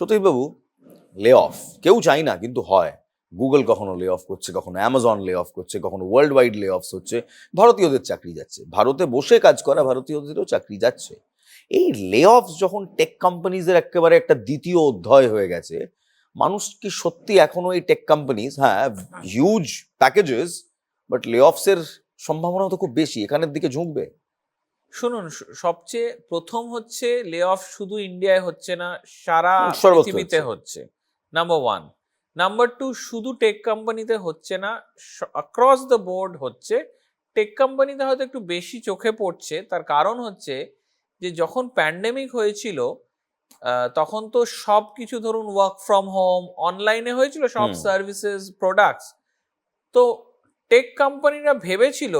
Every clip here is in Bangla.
সতীশবাবু, লে অফ কেউ চাই না, কিন্তু হয়। গুগল কখনো লে অফ করছে, কখনো অ্যামাজন লে অফ করছে, কখনো ওয়ার্ল্ড ওয়াইড লে অফস হচ্ছে। ভারতীয়দের চাকরি যাচ্ছে, ভারতে বসে কাজ করা ভারতীয়দেরও চাকরি যাচ্ছে। এই লে অফ যখন টেক কোম্পানিজের একেবারে একটা দ্বিতীয় অধ্যায় হয়ে গেছে, মানুষ কি সত্যি এখনো এই টেক কোম্পানিজ, হ্যাঁ হিউজ প্যাকেজেস, বাট লে অফসের সম্ভাবনা তো খুব বেশি, এখানের দিকে ঝুঁকবে? শুনুন, সবচেয়ে প্রথম হচ্ছে লে অফ শুধু ইন্ডিয়ায় হচ্ছে না, সারা সর্বত্র পৃথিবীতে হচ্ছে, নাম্বার ওয়ান। নাম্বার টু, শুধু টেক কোম্পানিতে হচ্ছে না, অ্যাক্রস দ্য বোর্ড হচ্ছে। টেক কোম্পানিতে হয়তো একটু বেশি চোখে পড়ছে, তার কারণ হচ্ছে যে যখন প্যান্ডেমিক হয়েছিল তখন তো সব কিছু, ধরুন ওয়ার্ক ফ্রম হোম, অনলাইনে হয়েছিল সব সার্ভিসেস প্রোডাক্টস। তো টেক কোম্পানিরা ভেবেছিল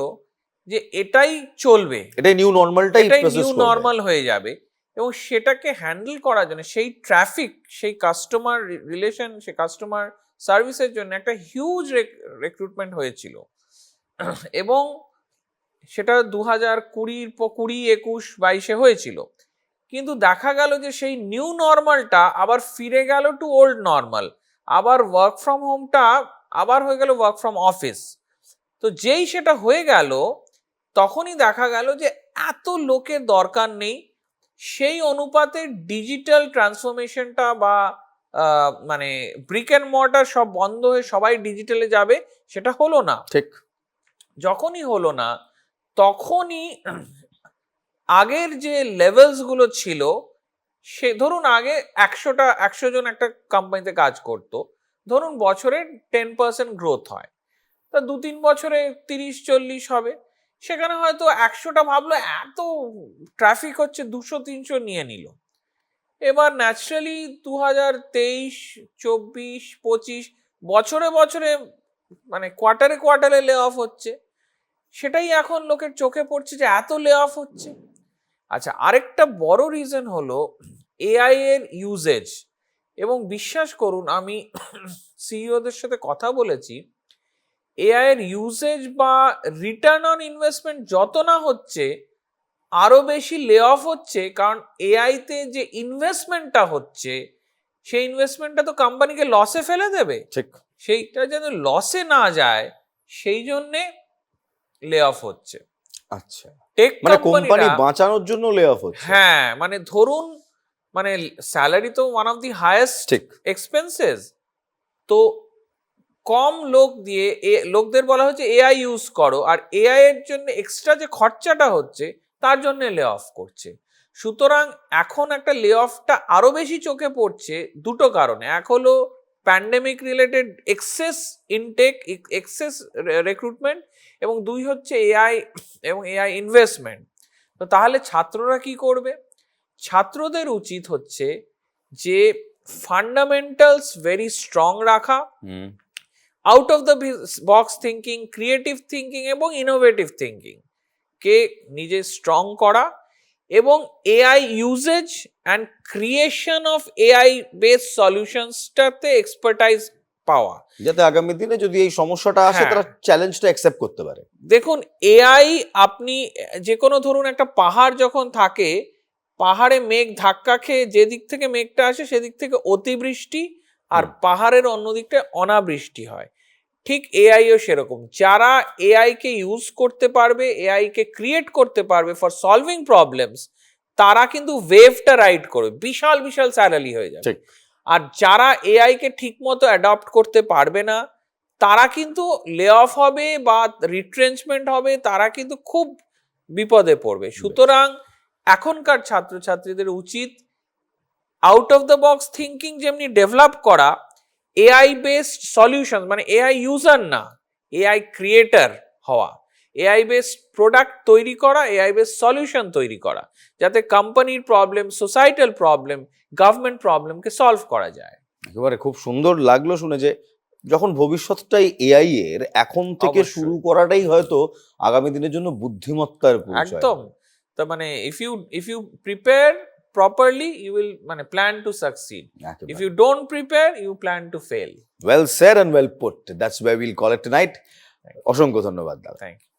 যে এটাই চলবে, এটাই নিউ নর্মালটাই নিউ নর্মাল হয়ে যাবে, এবং সেটাকে হ্যান্ডেল করার জন্য, সেই ট্রাফিক, সেই কাস্টমার রিলেশন, সেই কাস্টমার সার্ভিসের জন্য একটা হিউজ রিক্রুটমেন্ট হয়েছিল। এবং সেটা 2020-21 হয়েছিল। কিন্তু দেখা গেল যে সেই নিউ নর্মালটা আবার ফিরে গেল টু ওল্ড নর্মাল। আবার ওয়ার্ক ফ্রম হোমটা আবার হয়ে গেল ওয়ার্ক ফ্রম অফিস। তো যেই সেটা হয়ে গেল, তখনই দেখা গেল যে এত লোকের দরকার নেই। সেই অনুপাতে ডিজিটাল ট্রান্সফরমেশনটা বা মানে ব্রিক অ্যান্ড মর্টার সব বন্ধ হয়ে সবাই ডিজিটালে যাবে, সেটা হলো না। ঠিক। যখনই হলো না, তখনই আগের যে লেভেলস গুলো ছিল, সে ধরুন আগে 100 জন একটা কোম্পানিতে কাজ করতো, ধরুন বছরে 10% গ্রোথ হয়, তা 2-3 বছরে 30-40 হবে। সেখানে হয়তো 100টা ভাবলো এত ট্রাফিক হচ্ছে, 200-300 নিয়ে নিল। এবার ন্যাচারালি 2023-24-25 বছরে বছরে, মানে কোয়ার্টারে কোয়ার্টারে লে অফ হচ্ছে। সেটাই এখন লোকের চোখে পড়ছে যে এত লে অফ হচ্ছে। আচ্ছা, আরেকটা বড় রিজন হলো এআই এর ইউজেজ। এবং বিশ্বাস করুন, আমি সিইওদের সাথে কথা বলেছি, এআই এর ইউজেজ বা রিটার্ন অন ইনভেস্টমেন্ট যত না হচ্ছে, আরো বেশি লে অফ হচ্ছে। কারণ এআই তে যে ইনভেস্টমেন্টটা হচ্ছে, সেই ইনভেস্টমেন্টটা তো কোম্পানিকে লসে ফেলে দেবে। ঠিক। সেইটা যেন লসে না যায়, সেই জন্যে লে অফ হচ্ছে। আচ্ছা, টেক মানে কোম্পানি বাঁচানোর জন্য লে অফ হচ্ছে। হ্যাঁ, মানে ধরুন, মানে স্যালারি তো one of the highest expenses. তো কম লোক দিয়ে লোকদের বলা হচ্ছে এআই ইউজ করো, আর এআই এর জন্য এক্সট্রা যে খরচাটা হচ্ছে, তার জন্য লে অফ করছে। সুতরাং এখন একটা লে অফটা আরো বেশি চোখে পড়ছে দুটো কারণে। এক হলো pandemic related excess intake, excess recruitment, এবং দুই হচ্ছে এআই এবং এআই ইনভেস্টমেন্ট। তো তাহলে ছাত্ররা কি করবে? ছাত্রদের উচিত হচ্ছে যে ফান্ডামেন্টালস ভেরি স্ট্রং রাখা, out of the box thinking, creative thinking এবং ইনোভেটিভ থিঙ্কিং কে নিজে স্ট্রং করা, এবং AI usage and creation of AI based সলিউশনসটাতে এক্সপার্টাইজ পাওয়া, যাতে আগামী দিনে যদি এই সমস্যাটা আসে তারা চ্যালেঞ্জটা অ্যাকসেপ্ট করতে পারে। দেখুন, এআই, আপনি যে কোনো ধরুন একটা পাহাড় যখন থাকে, পাহাড়ে মেঘ ধাক্কা খেয়ে যে দিক থেকে মেঘটা আসে সেদিক থেকে অতিবৃষ্টি, আর পাহাড়ের অন্য দিকটায় অনাবৃষ্টি হয়। ঠিক এআইও সেরকম। যারা এআই কে ইউজ করতে পারবে, এআই কে ক্রিয়েট করতে পারবে ফর সলভিং প্রবলেমস, তারা কিন্তু ওয়েভটা রাইড করবে, বিশাল বিশাল স্যালারি হয়ে যাবে। আর যারা এআই কে ঠিক মতো অ্যাডপ্ট করতে পারবে না, তারা কিন্তু লে অফ হবে বা রিট্রেঞ্চমেন্ট হবে, তারা কিন্তু খুব বিপদে পড়বে। সুতরাং এখনকার ছাত্রছাত্রীদের উচিত out of the box thinking যেমনি ডেভেলপ করা, এআই বেসড সলিউশন, মানে এআই ইউজার না, এআই ক্রিয়েটার হওয়া, এআই বেসড প্রোডাক্ট তৈরি করা, এআই বেসড সলিউশন তৈরি করা, যাতে কোম্পানির প্রবলেম, সোসাইটাল প্রবলেম, গভর্নমেন্ট প্রবলেমকে সলভ করা যায়। একেবারে খুব সুন্দর লাগলো শুনে যে যখন ভবিষ্যৎটাই এআই এর, এখন থেকে শুরু করাটাই হয়তো আগামী দিনের জন্য বুদ্ধিমত্তার পরিচয়। একদম। তার মানে if you prepare properly, you will plan to succeed. If you don't prepare, you plan to fail. Well said and well put. That's where we'll call it tonight. অসংখ্য ধন্যবাদ দাদা। Thank you.